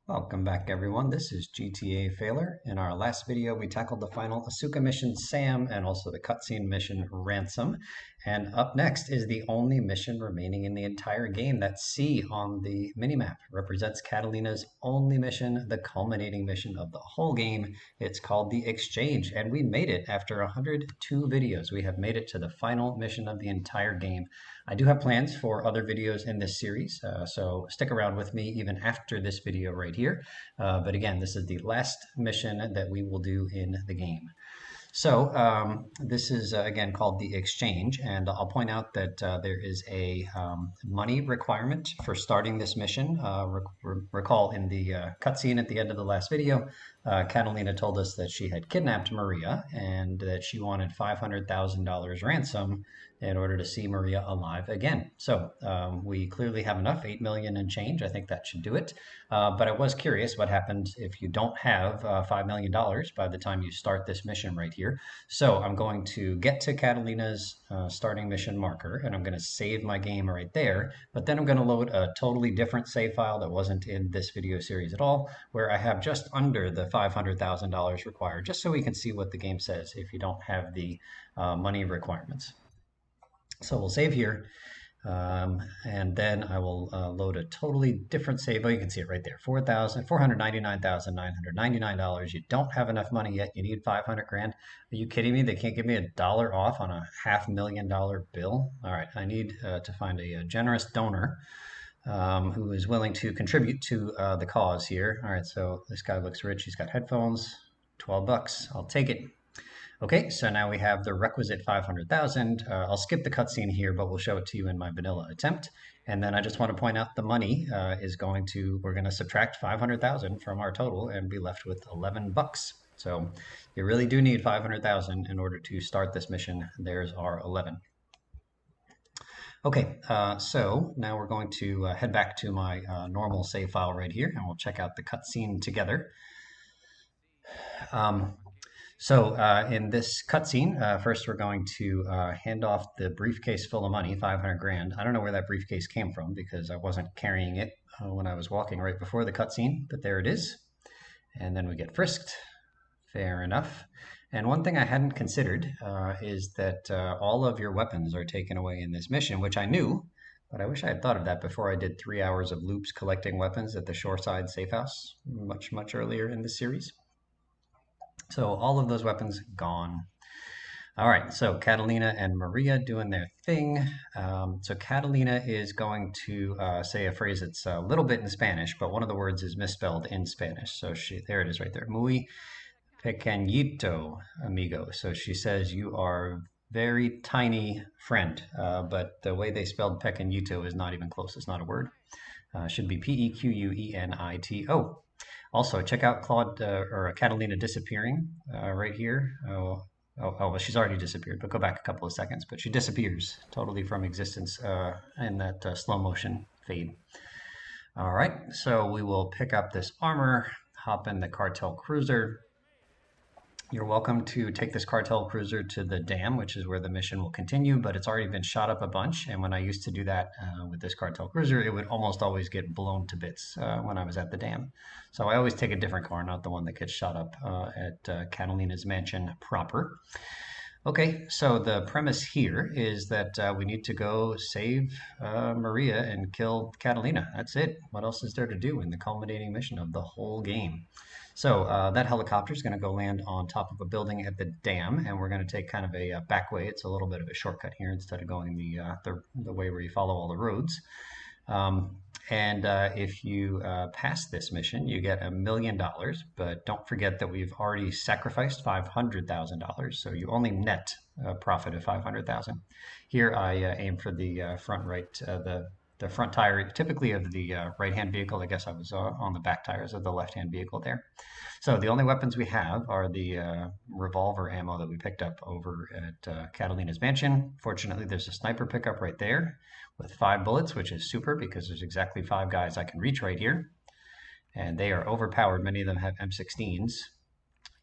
Welcome back, everyone. This is GTA Failer. In our last video, we tackled the final Asuka mission, Sam, and also the cutscene mission, Ransom. And up next is the only mission remaining in the entire game. That C on the minimap represents Catalina's only mission, the culminating mission of the whole game. It's called the Exchange, and we made it after 102 videos. We have made it to the final mission of the entire game. I do have plans for other videos in this series, so stick around with me even after this video right here. But again, this is the last mission that we will do in the game. So this is again called the exchange, and I'll point out that there is a money requirement for starting this mission. Recall in the cutscene at the end of the last video, Catalina told us that she had kidnapped Maria and that she wanted $500,000 ransom in order to see Maria alive again. So we clearly have enough, 8 million and change. I think that should do it. But I was curious what happens if you don't have $5 million by the time you start this mission right here. So I'm going to get to Catalina's starting mission marker, and I'm going to save my game right there. But then I'm going to load a totally different save file that wasn't in this video series at all, where I have just under the $500,000 required, just so we can see what the game says if you don't have the money requirements. So we'll save here. And then I will load a totally different save. Oh, you can see it right there. $499,999. You don't have enough money yet. You need 500 grand. Are you kidding me? They can't give me $1 off on a $500,000 bill. All right, I need to find a generous donor who is willing to contribute to the cause here. All right, so this guy looks rich. He's got headphones. 12 bucks. I'll take it. Okay, so now we have the requisite 500,000. I'll skip the cutscene here, but we'll show it to you in my vanilla attempt. And then I just want to point out the money we're going to subtract 500,000 from our total and be left with 11 bucks. So you really do need 500,000 in order to start this mission. There's our 11. Okay, so now we're going to head back to my normal save file right here, and we'll check out the cutscene together. So in this cutscene, first we're going to hand off the briefcase full of money, 500 grand. I don't know where that briefcase came from because I wasn't carrying it when I was walking right before the cutscene, but there it is. And then we get frisked. Fair enough. And one thing I hadn't considered is that all of your weapons are taken away in this mission, which I knew, but I wish I had thought of that before I did 3 hours of loops collecting weapons at the Shoreside Safe House much earlier in this series. So all of those weapons gone. All right, so Catalina and Maria doing their thing. So Catalina is going to say a phrase that's a little bit in Spanish, but one of the words is misspelled in Spanish. So there it is right there. Muy pequeñito, amigo. So she says, you are very tiny friend, but the way they spelled pequeñito is not even close. It's not a word. Should be Pequenito. Also, check out Catalina disappearing right here. Well, she's already disappeared, but go back a couple of seconds. But she disappears totally from existence in that slow motion fade. All right, so we will pick up this armor, hop in the cartel cruiser. You're welcome to take this cartel cruiser to the dam, which is where the mission will continue, but it's already been shot up a bunch. And when I used to do that with this cartel cruiser, it would almost always get blown to bits when I was at the dam. So I always take a different car, not the one that gets shot up at Catalina's mansion proper. Okay, so the premise here is that we need to go save Maria and kill Catalina. That's it. What else is there to do in the culminating mission of the whole game? So that helicopter is going to go land on top of a building at the dam, and we're going to take kind of a back way. It's a little bit of a shortcut here instead of going the way where you follow all the roads. If you pass this mission, you get $1 million, but don't forget that we've already sacrificed $500,000, so you only net a profit of $500,000. Here I aim for the front right, the front tire, typically of the right-hand vehicle. I guess I was on the back tires of the left-hand vehicle there. So the only weapons we have are the revolver ammo that we picked up over at Catalina's mansion. Fortunately, there's a sniper pickup right there with 5 bullets, which is super because there's exactly 5 guys I can reach right here. And they are overpowered. Many of them have M16s.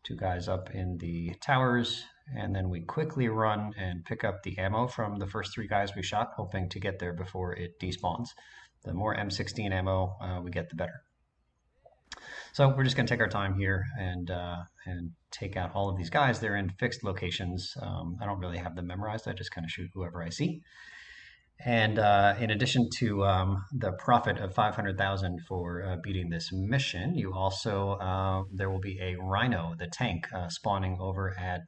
2 guys up in the towers. And then we quickly run and pick up the ammo from the first 3 guys we shot, hoping to get there before it despawns. The more M16 ammo we get, the better. So we're just going to take our time here and take out all of these guys. They're in fixed locations. I don't really have them memorized. I just kind of shoot whoever I see. And in addition to the profit of 500,000 for beating this mission, you also there will be a Rhino, the tank, spawning over at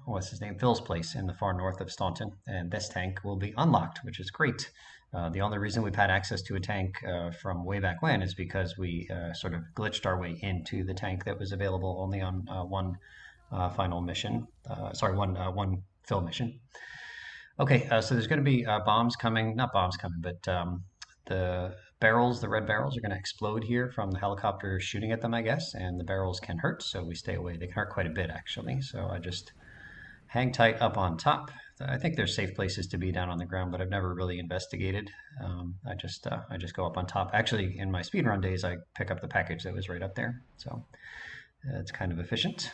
what's his name, Phil's place in the far north of Staunton, and this tank will be unlocked, which is great. The only reason we've had access to a tank from way back when is because we sort of glitched our way into the tank that was available only on one final mission. Sorry, one Phil mission. Okay, so there's going to be bombs coming, not bombs coming, but the barrels, the red barrels, are going to explode here from the helicopter shooting at them, I guess, and the barrels can hurt, so we stay away. They can hurt quite a bit, actually, so I just hang tight up on top. I think there's safe places to be down on the ground, but I've never really investigated. I just go up on top. Actually, in my speedrun days, I pick up the package that was right up there, so it's kind of efficient.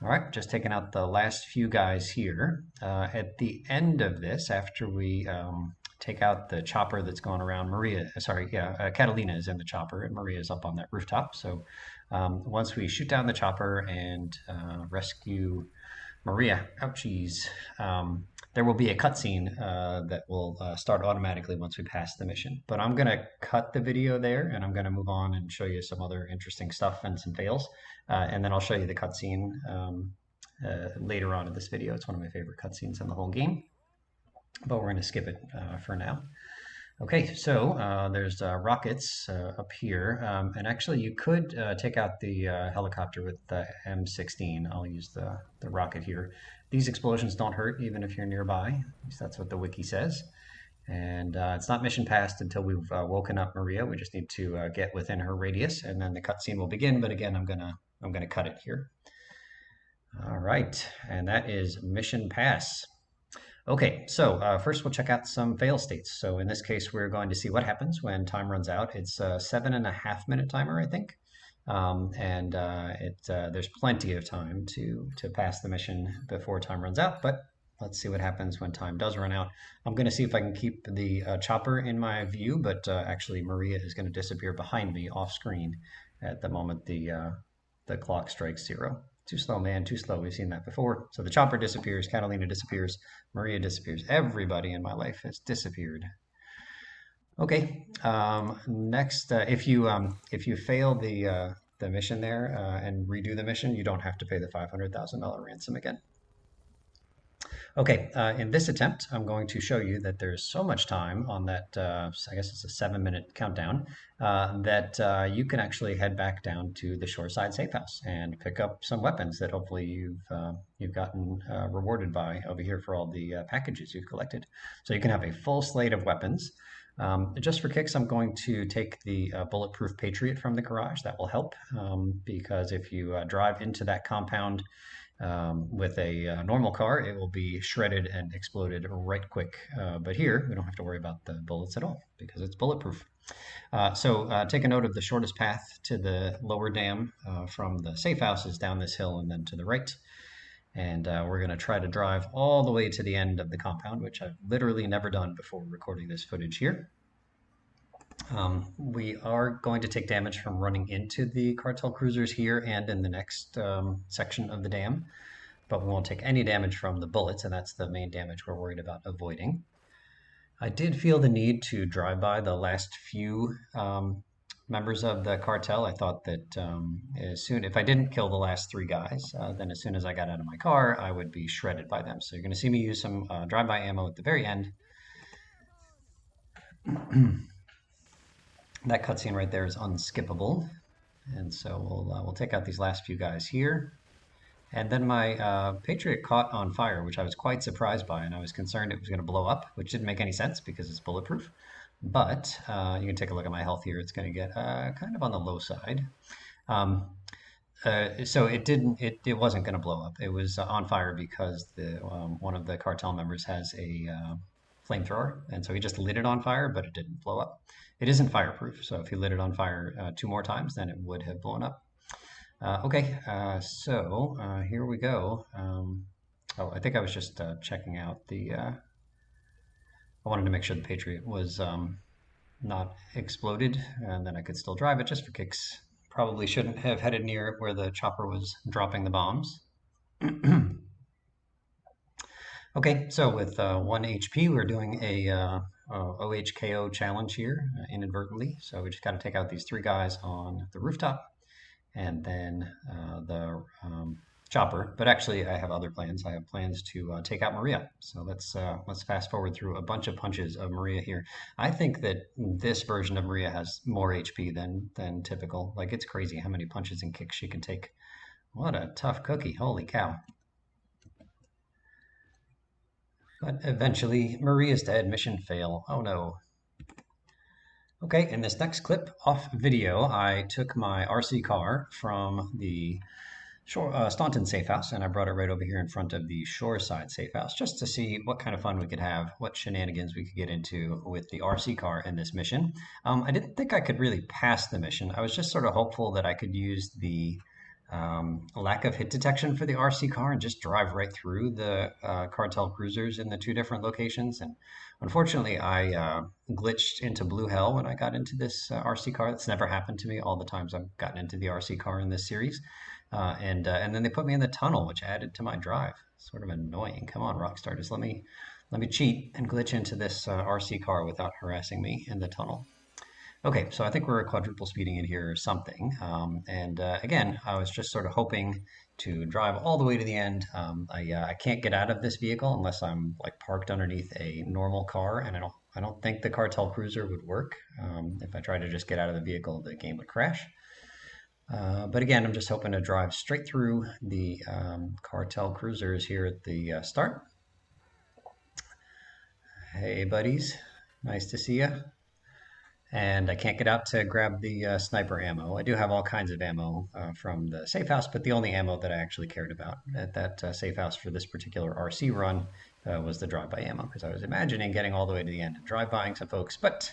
All right, just taking out the last few guys here. At the end of this, after we take out the chopper that's going around, Catalina is in the chopper and Maria is up on that rooftop. So once we shoot down the chopper and rescue Maria, ouchies, there will be a cutscene that will start automatically once we pass the mission. But I'm going to cut the video there and I'm going to move on and show you some other interesting stuff and some fails. And then I'll show you the cutscene later on in this video. It's one of my favorite cutscenes in the whole game, but we're going to skip it for now. Okay, so there's rockets up here, and actually you could take out the helicopter with the M16. I'll use the rocket here. These explosions don't hurt even if you're nearby. At least that's what the wiki says. And it's not mission passed until we've woken up Maria. We just need to get within her radius, and then the cutscene will begin. But again, I'm gonna cut it here. All right, and that is mission pass. Okay, so first we'll check out some fail states. So in this case, we're going to see what happens when time runs out. It's a 7.5 minute timer, I think. There's plenty of time to pass the mission before time runs out, but let's see what happens when time does run out. I'm going to see if I can keep the chopper in my view, but actually Maria is going to disappear behind me off screen at the moment the clock strikes 0. Too slow, man, too slow. We've seen that before. So the chopper disappears, Catalina disappears, Maria disappears. Everybody in my life has disappeared. Okay, next, if you fail the mission there and redo the mission, you don't have to pay the $500,000 ransom again. Okay, in this attempt, I'm going to show you that there's so much time on that, I guess it's a 7-minute countdown, that you can actually head back down to the shoreside safe house and pick up some weapons that hopefully you've gotten rewarded by over here for all the packages you've collected. So you can have a full slate of weapons. Just for kicks, I'm going to take the Bulletproof Patriot from the garage. That will help because if you drive into that compound with a normal car, it will be shredded and exploded right quick. But here, we don't have to worry about the bullets at all because it's bulletproof. So take a note of the shortest path to the lower dam from the safe house is down this hill and then to the right. And we're going to try to drive all the way to the end of the compound, which I've literally never done before recording this footage here. We are going to take damage from running into the cartel cruisers here and in the next section of the dam, but we won't take any damage from the bullets, and that's the main damage we're worried about avoiding. I did feel the need to drive by the last few members of the cartel. I thought that if I didn't kill the last 3 guys, then as soon as I got out of my car, I would be shredded by them. So you're going to see me use some drive-by ammo at the very end. That cutscene right there is unskippable. And so we'll take out these last few guys here. And then my Patriot caught on fire, which I was quite surprised by, and I was concerned it was going to blow up, which didn't make any sense because it's bulletproof. But you can take a look at my health here. It's going to get kind of on the low side. So it wasn't going to blow up. It was on fire because one of the cartel members has a flamethrower, and so he just lit it on fire, but it didn't blow up. It isn't fireproof, so if he lit it on fire 2 more times, then it would have blown up. Okay, so here we go. Oh, I think I was just checking out the. I wanted to make sure the Patriot was not exploded, and then I could still drive it just for kicks. Probably shouldn't have headed near where the chopper was dropping the bombs. Okay, so with 1 HP, we're doing a OHKO challenge here inadvertently. So we just got to take out these three guys on the rooftop and then the chopper. But actually, I have other plans. I have plans to take out Maria. So let's fast forward through a bunch of punches of Maria here. I think that this version of Maria has more HP than typical. Like it's crazy how many punches and kicks she can take. What a tough cookie! Holy cow! But eventually, Maria's dead. Mission fail. Oh no. Okay, in this next clip off video, I took my RC car from the Staunton safe house and I brought it right over here in front of the Shoreside safe house just to see what kind of fun we could have, what shenanigans we could get into with the RC car in this mission. I didn't think I could really pass the mission. I was just sort of hopeful that I could use the lack of hit detection for the RC car and just drive right through the cartel cruisers in the two different locations. And unfortunately, I glitched into blue hell when I got into this RC car. That's never happened to me all the times I've gotten into the RC car in this series. And then they put me in the tunnel, which added to my drive. Sort of annoying. Come on, Rockstar, just let me cheat and glitch into this RC car without harassing me in the tunnel. Okay, so I think we're quadruple speeding in here or something. Again, I was just sort of hoping to drive all the way to the end. I can't get out of this vehicle unless I'm like parked underneath a normal car, and I don't think the cartel cruiser would work. If I tried to just get out of the vehicle, the game would crash. But again, I'm just hoping to drive straight through the cartel cruisers here at the start. Hey, buddies. Nice to see you. And I can't get out to grab the sniper ammo. I do have all kinds of ammo from the safe house, but the only ammo that I actually cared about at that safe house for this particular RC run was the drive-by ammo, because I was imagining getting all the way to the end and drive-bying some folks, but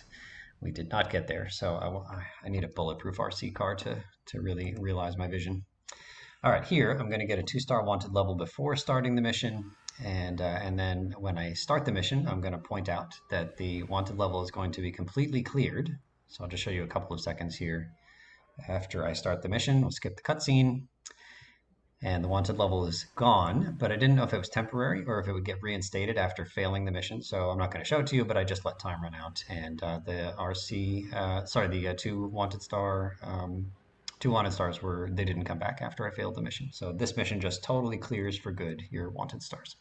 we did not get there. So I need a bulletproof RC car to really realize my vision. All right, here I'm going to get a 2-star wanted level before starting the mission. And then when I start the mission, I'm going to point out that the wanted level is going to be completely cleared. So I'll just show you a couple of seconds here after I start the mission. We'll skip the cutscene. And the wanted level is gone, but I didn't know if it was temporary or if it would get reinstated after failing the mission. So I'm not going to show it to you, but I just let time run out. And the two wanted stars they didn't come back after I failed the mission. So this mission just totally clears for good your wanted stars.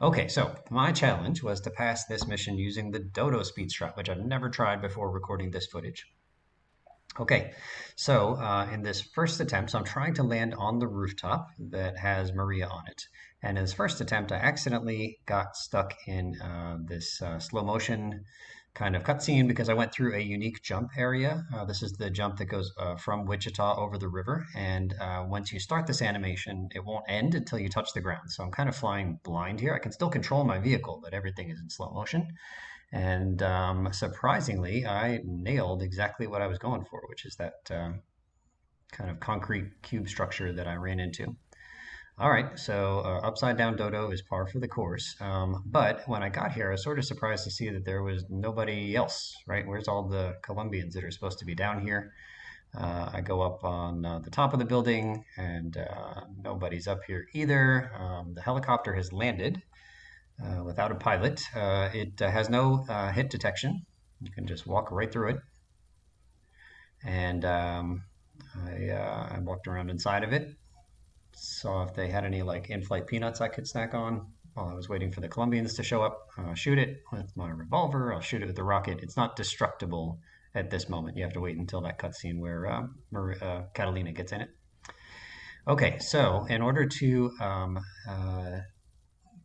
Okay, so my challenge was to pass this mission using the Dodo speed strat, which I've never tried before recording this footage. Okay, so in this first attempt, so I'm trying to land on the rooftop that has Maria on it. And in this first attempt, I accidentally got stuck in this slow motion kind of cutscene because I went through a unique jump area. This is the jump that goes from Wichita over the river. And once you start this animation, it won't end until you touch the ground. So I'm kind of flying blind here. I can still control my vehicle, but everything is in slow motion. And surprisingly, I nailed exactly what I was going for, which is that kind of concrete cube structure that I ran into. All right, so upside down dodo is par for the course. But when I got here, I was sort of surprised to see that there was nobody else, right? Where's all the Colombians that are supposed to be down here? I go up on the top of the building and nobody's up here either. The helicopter has landed without a pilot. It has no hit detection. You can just walk right through it. And I walked around inside of it, saw if they had any like in-flight peanuts I could snack on while I was waiting for the Colombians to show up. Shoot it with my revolver. I'll shoot it with the rocket. It's not destructible at this moment. You have to wait until that cutscene where Catalina gets in it. Okay, so in order to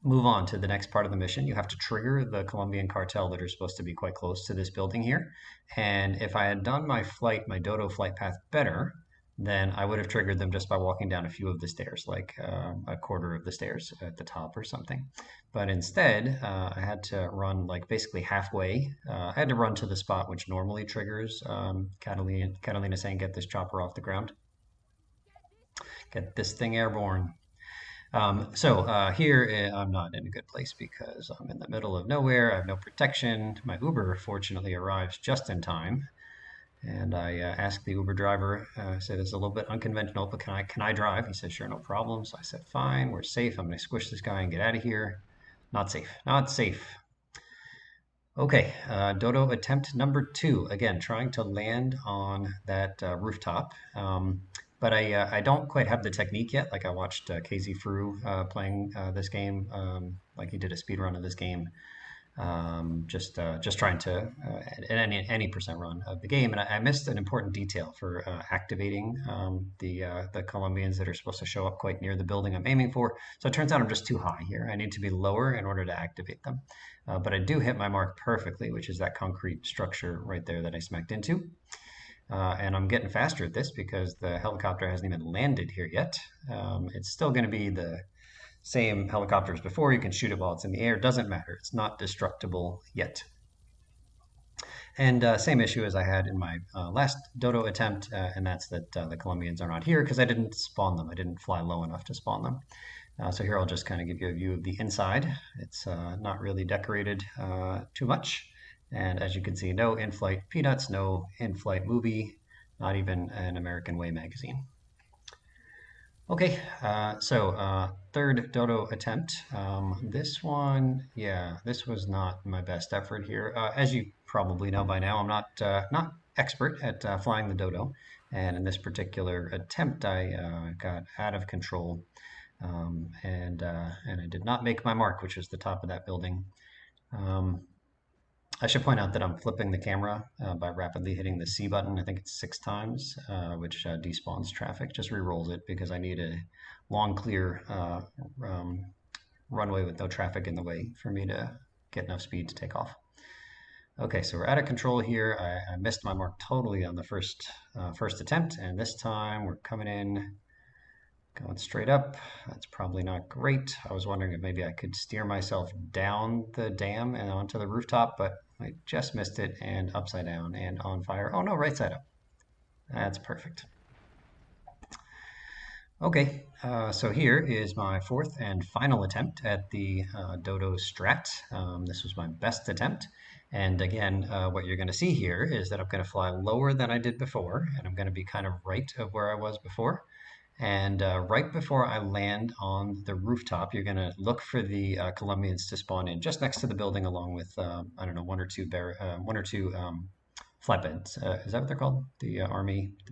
move on to the next part of the mission, you have to trigger the Colombian cartel that are supposed to be quite close to this building here. And if I had done my Dodo flight path better, then I would have triggered them just by walking down a few of the stairs, like a quarter of the stairs at the top or something. But instead, I had to run like basically halfway. I had to run to the spot which normally triggers Catalina saying, "Get this chopper off the ground. Get this thing airborne." Here I'm not in a good place because I'm in the middle of nowhere. I have no protection. My Uber fortunately arrives just in time, and I asked the Uber driver. I said it's a little bit unconventional, but can I drive? He said sure, no problem. So I said fine, we're safe. I'm going to squish this guy and get out of here. Not safe. Not safe. Okay, dodo attempt number 2. Again, trying to land on that rooftop. But I don't quite have the technique yet. Like I watched KZ Fru playing this game. Like he did a speed run of this game. Just trying to at any percent run of the game, and I missed an important detail for activating the Colombians that are supposed to show up quite near the building I'm aiming for. So it turns out I'm just too high here. I need to be lower in order to activate them. But I do hit my mark perfectly, which is that concrete structure right there that I smacked into. And I'm getting faster at this because the helicopter hasn't even landed here yet. It's still going to be the same helicopter as before. You can shoot it while it's in the air. Doesn't matter. It's not destructible yet. And same issue as I had in my last dodo attempt, and that's that the Colombians are not here because I didn't spawn them. I didn't fly low enough to spawn them. So here I'll just kind of give you a view of the inside. It's not really decorated too much. And as you can see, no in-flight peanuts, no in-flight movie, not even an American Way magazine. Okay, third dodo attempt. This one, yeah, this was not my best effort here. As you probably know by now, I'm not expert at flying the dodo, and in this particular attempt, I got out of control, and I did not make my mark, which was the top of that building. I should point out that I'm flipping the camera by rapidly hitting the C button. I think it's 6 times, which despawns traffic, just re-rolls it because I need a long, clear runway with no traffic in the way for me to get enough speed to take off. Okay, so we're out of control here. I missed my mark totally on the first attempt, and this time we're coming in, going straight up. That's probably not great. I was wondering if maybe I could steer myself down the dam and onto the rooftop, but I just missed it, and upside down and on fire. Oh no, right side up. That's perfect. Okay, so here is my 4th and final attempt at the dodo strat. This was my best attempt. And again, what you're going to see here is that I'm going to fly lower than I did before, and I'm going to be kind of right of where I was before. And right before I land on the rooftop, you're going to look for the Colombians to spawn in just next to the building, along with I don't know, one or two flatbeds. Is that what they're called? The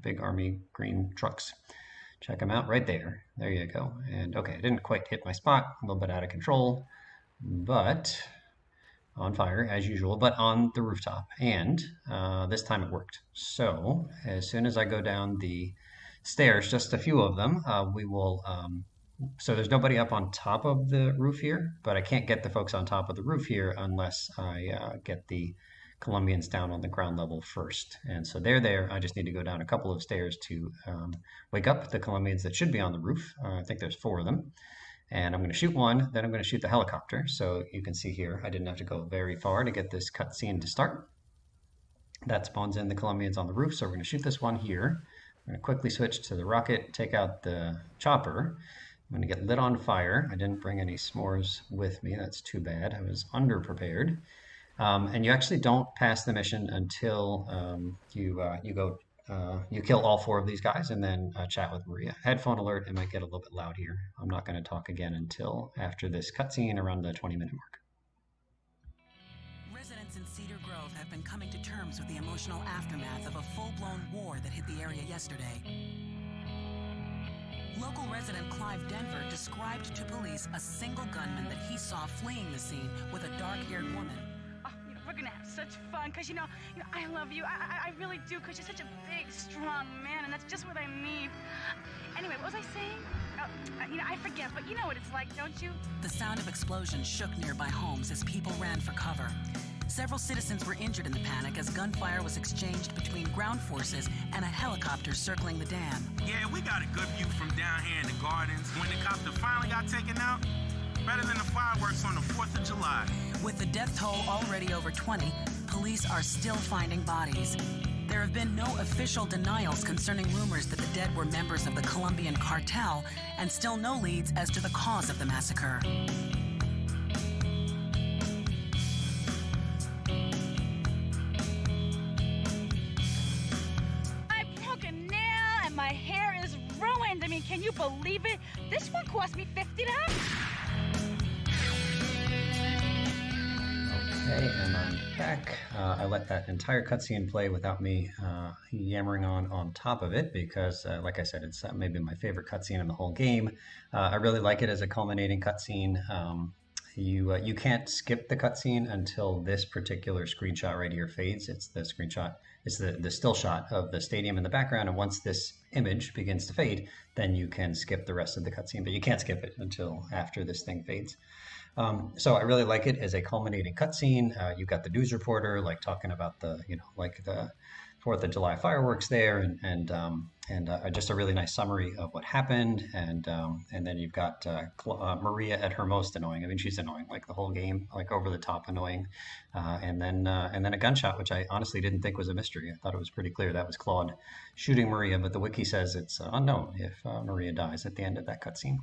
big army green trucks. Check them out right there. There you go. And okay, I didn't quite hit my spot. A little bit out of control, but on fire as usual, but on the rooftop. And this time it worked. So as soon as I go down the stairs, just a few of them, we will, so there's nobody up on top of the roof here, but I can't get the folks on top of the roof here unless I get the Colombians down on the ground level first. And so they're there. I just need to go down a couple of stairs to wake up the Colombians that should be on the roof. I think there's 4 of them. And I'm going to shoot one, then I'm going to shoot the helicopter. So you can see here, I didn't have to go very far to get this cutscene to start. That spawns in the Colombians on the roof, so we're going to shoot this one here. I'm going to quickly switch to the rocket, take out the chopper. I'm going to get lit on fire. I didn't bring any s'mores with me. That's too bad. I was underprepared. And you actually don't pass the mission until you kill all 4 of these guys and then chat with Maria. Headphone alert, it might get a little bit loud here. I'm not going to talk again until after this cutscene around the 20-minute mark. Residents in Cedar Grove have been coming to terms with the emotional aftermath of a full-blown war that hit the area yesterday. Local resident Clive Denver described to police a single gunman that he saw fleeing the scene with a dark-haired woman. We're gonna have such fun, cause you know, I love you. I really do, cause you're such a big, strong man, and that's just what I need. Anyway, what was I saying? I forget, but you know what it's like, don't you? The sound of explosions shook nearby homes as people ran for cover. Several citizens were injured in the panic as gunfire was exchanged between ground forces and a helicopter circling the dam. Yeah, we got a good view from down here in the gardens. When the copter finally got taken out, better than the fireworks on the 4th of July. With the death toll already over 20, police are still finding bodies. There have been no official denials concerning rumors that the dead were members of the Colombian cartel, and still no leads as to the cause of the massacre. I broke a nail and my hair is ruined. I mean, can you believe it? This one cost me $50. Okay, and I'm back. I let that entire cutscene play without me yammering on top of it because, like I said, it's maybe my favorite cutscene in the whole game. I really like it as a culminating cutscene. You can't skip the cutscene until this particular screenshot right here fades. It's the screenshot. It's the still shot of the stadium in the background, and once this image begins to fade, then you can skip the rest of the cutscene. But you can't skip it until after this thing fades. So I really like it as a culminating cutscene. You've got the news reporter like talking about the like the 4th of July fireworks there, and just a really nice summary of what happened. And then you've got Maria at her most annoying. I mean, she's annoying like the whole game, like over the top annoying. And then a gunshot, which I honestly didn't think was a mystery. I thought it was pretty clear that was Claude shooting Maria, but the wiki says it's unknown if Maria dies at the end of that cutscene.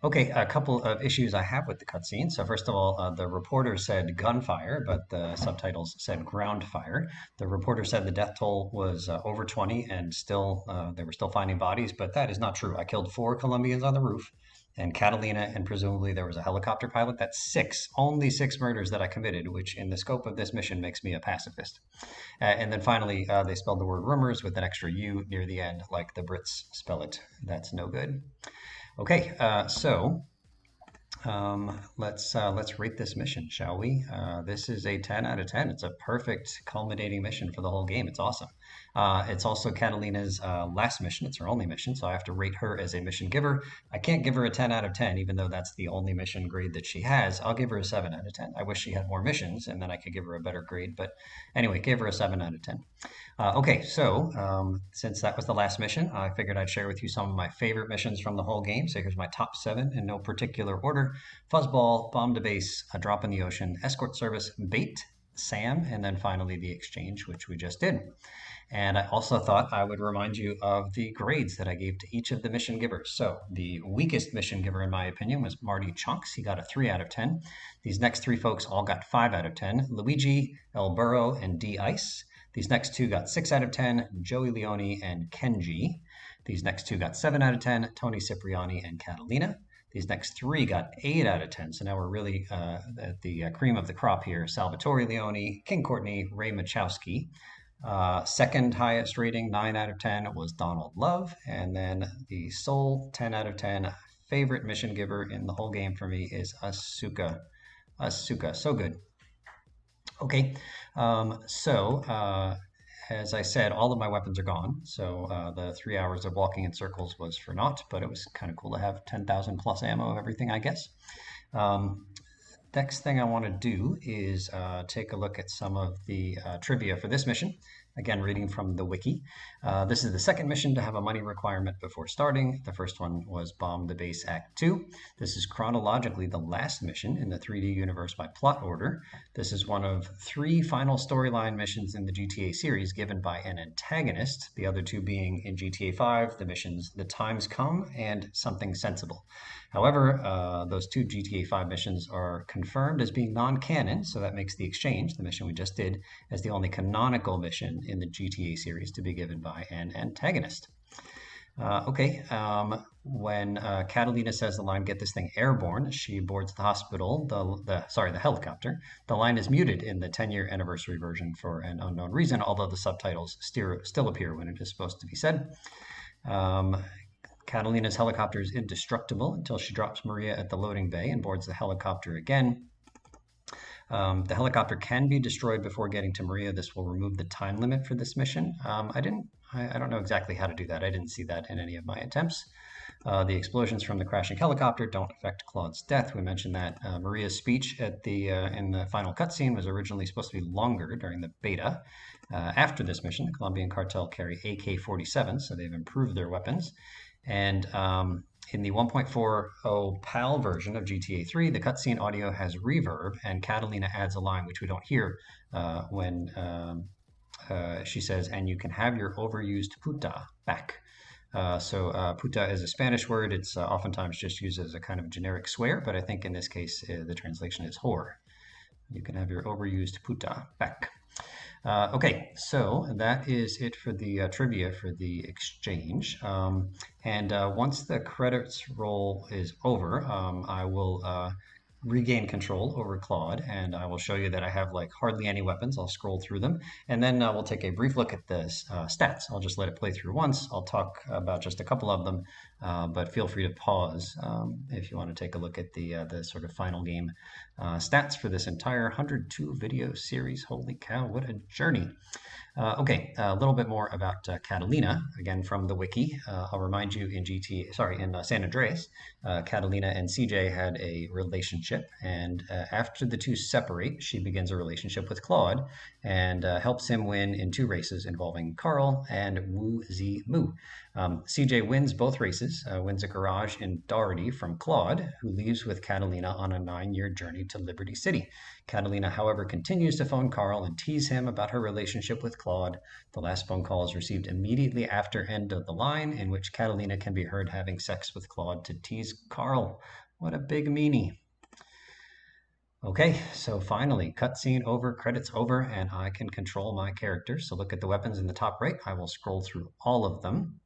Okay, a couple of issues I have with the cutscene. So first of all, the reporter said gunfire, but the subtitles said ground fire. The reporter said the death toll was over 20 and still they were still finding bodies, but that is not true. I killed 4 Colombians on the roof and Catalina, and presumably there was a helicopter pilot. That's 6, only 6 murders that I committed, which in the scope of this mission makes me a pacifist. And then finally, they spelled the word rumors with an extra U near the end, like the Brits spell it. That's no good. Okay, let's rate this mission, shall we? This is a 10 out of 10. It's a perfect culminating mission for the whole game. It's awesome. It's also Catalina's last mission. It's her only mission, so I have to rate her as a mission giver. I can't give her a 10 out of 10, even though that's the only mission grade that she has. I'll give her a 7 out of 10. I wish she had more missions, and then I could give her a better grade. But anyway, give her a 7 out of 10. Okay, so since that was the last mission, I figured I'd share with you some of my favorite missions from the whole game. So here's my top 7 in no particular order. Fuzzball, Bomb to Base, A Drop in the Ocean, Escort Service, Bait, Sam, and then finally the Exchange, which we just did. And I also thought I would remind you of the grades that I gave to each of the mission givers. So the weakest mission giver, in my opinion, was Marty Chunks. He got a 3 out of 10. These next 3 folks all got 5 out of 10. Luigi, El Burro, and D Ice. These next 2 got 6 out of 10, Joey Leone and Kenji. These next 2 got 7 out of 10, Tony Cipriani and Catalina. These next 3 got 8 out of 10. So now we're really at the cream of the crop here. Salvatore Leone, King Courtney, Ray Machowski. Second highest rating, 9 out of 10, was Donald Love. And then the sole 10 out of 10 favorite mission giver in the whole game for me is Asuka. Asuka, so good. Okay, as I said, all of my weapons are gone. So the 3 hours of walking in circles was for naught, but it was kind of cool to have 10,000 plus ammo of everything, I guess. Next thing I want to do is take a look at some of the trivia for this mission. Again, reading from the wiki. This is the second mission to have a money requirement before starting. The first one was Bomb the Base Act 2. This is chronologically the last mission in the 3D universe by plot order. This is one of 3 final storyline missions in the GTA series given by an antagonist, the other 2 being in GTA 5, the missions The Times Come and Something Sensible. However, those 2 GTA 5 missions are confirmed as being non-canon, so that makes the Exchange, the mission we just did, as the only canonical mission in the GTA series to be given by an antagonist. When Catalina says the line, "Get this thing airborne," she boards the hospital, the helicopter. The line is muted in the 10-year anniversary version for an unknown reason, although the subtitles still appear when it is supposed to be said. Catalina's helicopter is indestructible until she drops Maria at the loading bay and boards the helicopter again. The helicopter can be destroyed before getting to Maria. This will remove the time limit for this mission. I don't know exactly how to do that. I didn't see that in any of my attempts. The explosions from the crashing helicopter don't affect Claude's death. We mentioned that Maria's speech in the final cutscene was originally supposed to be longer during the beta. After this mission, the Colombian cartel carry AK-47, so they've improved their weapons. And in the 1.40 PAL version of GTA 3, the cutscene audio has reverb, and Catalina adds a line which we don't hear when she says, and you can have your overused puta back. Puta is a Spanish word. It's oftentimes just used as a kind of generic swear, but I think in this case, the translation is whore. You can have your overused puta back. Okay, so that is it for the trivia for the exchange. Once the credits roll is over, I will regain control over Claude, and I will show you that I have like hardly any weapons. I'll scroll through them, and then we'll take a brief look at the stats. I'll just let it play through once. I'll talk about just a couple of them, but feel free to pause if you want to take a look at the sort of final game stats for this entire 102 video series. Holy cow, what a journey! Okay, a little bit more about Catalina, again from the wiki. I'll remind you in San Andreas, Catalina and CJ had a relationship, and after the two separate, she begins a relationship with Claude and helps him win in 2 races involving Carl and Wu Zi Mu. CJ wins both races, wins a garage in Doherty from Claude, who leaves with Catalina on a 9-year journey to Liberty City. Catalina, however, continues to phone Carl and tease him about her relationship with Claude. The last phone call is received immediately after End of the Line, in which Catalina can be heard having sex with Claude to tease Carl. What a big meanie. Okay, so finally, cutscene over, credits over, and I can control my character. So look at the weapons in the top right. I will scroll through all of them.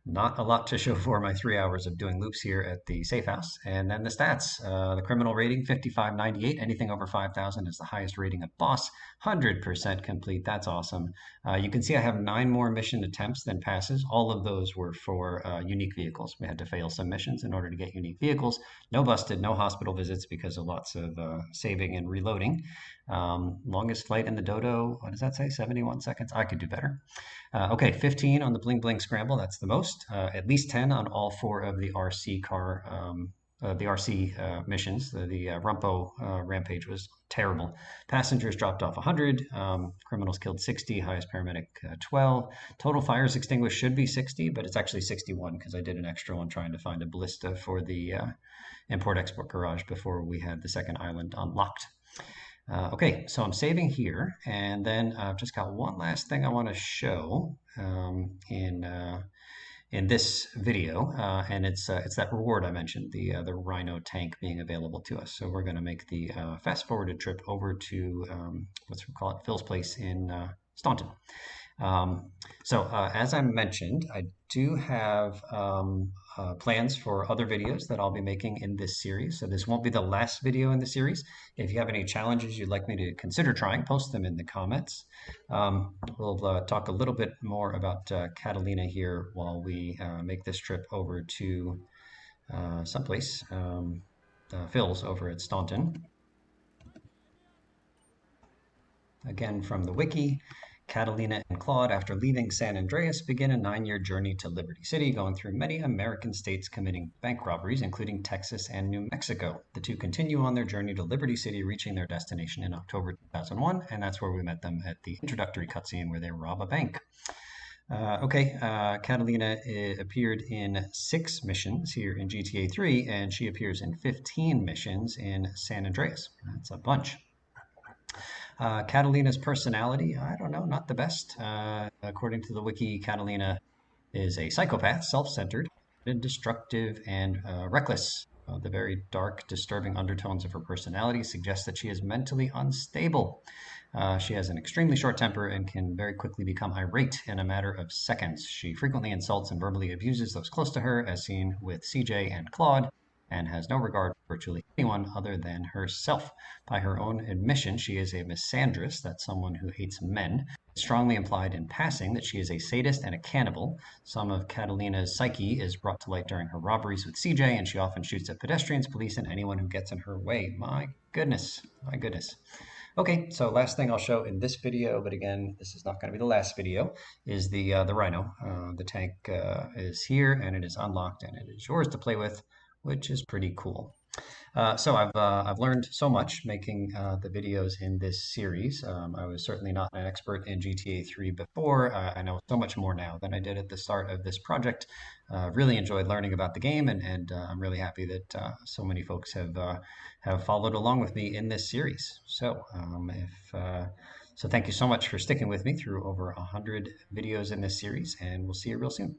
Not a lot to show for my 3 hours of doing loops here at the safe house. And then the stats. The criminal rating, 5598. Anything over 5,000 is the highest rating of boss. 100% complete. That's awesome. You can see I have 9 more mission attempts than passes. All of those were for unique vehicles. We had to fail some missions in order to get unique vehicles. No busted, no hospital visits because of lots of saving and reloading. Longest flight in the Dodo, what does that say? 71 seconds? I could do better. Okay, 15 on the Bling Bling Scramble, that's the most. At least 10 on all 4 of the RC car, the RC missions. The Rumpo rampage was terrible. Passengers dropped off 100, criminals killed 60, highest paramedic 12. Total fires extinguished should be 60, but it's actually 61 because I did an extra one trying to find a ballista for the import-export garage before we had the second island unlocked. Okay, so I'm saving here, and then I've just got one last thing I want to show in this video, and it's that reward I mentioned, the Rhino tank being available to us. So we're going to make the fast-forwarded trip over to let's call it Phil's place in Staunton. As I mentioned, I do have plans for other videos that I'll be making in this series. So this won't be the last video in the series. If you have any challenges you'd like me to consider trying, post them in the comments. We'll talk a little bit more about Catalina here while we make this trip over to someplace, Phil's over at Staunton. Again, from the wiki. Catalina and Claude, after leaving San Andreas, begin a 9-year journey to Liberty City, going through many American states committing bank robberies, including Texas and New Mexico. The two continue on their journey to Liberty City, reaching their destination in October 2001, and that's where we met them at the introductory cutscene where they rob a bank. Catalina appeared in 6 missions here in GTA 3, and she appears in 15 missions in San Andreas. That's a bunch. Catalina's personality, I don't know, not the best. According to the wiki, Catalina is a psychopath, self-centered, destructive, and reckless. The very dark, disturbing undertones of her personality suggest that she is mentally unstable. She has an extremely short temper and can very quickly become irate in a matter of seconds. She frequently insults and verbally abuses those close to her, as seen with CJ and Claude, and has no regard for virtually anyone other than herself. By her own admission, she is a misandrist, that's someone who hates men. It's strongly implied in passing that she is a sadist and a cannibal. Some of Catalina's psyche is brought to light during her robberies with CJ, and she often shoots at pedestrians, police, and anyone who gets in her way. My goodness, my goodness. Okay, so last thing I'll show in this video, but again, this is not going to be the last video, is the Rhino. The tank is here, and it is unlocked, and it is yours to play with, which is pretty cool. So I've learned so much making the videos in this series. I was certainly not an expert in GTA 3 before. I know so much more now than I did at the start of this project. Really enjoyed learning about the game, and I'm really happy that so many folks have followed along with me in this series. So thank you so much for sticking with me through over 100 videos in this series, and we'll see you real soon.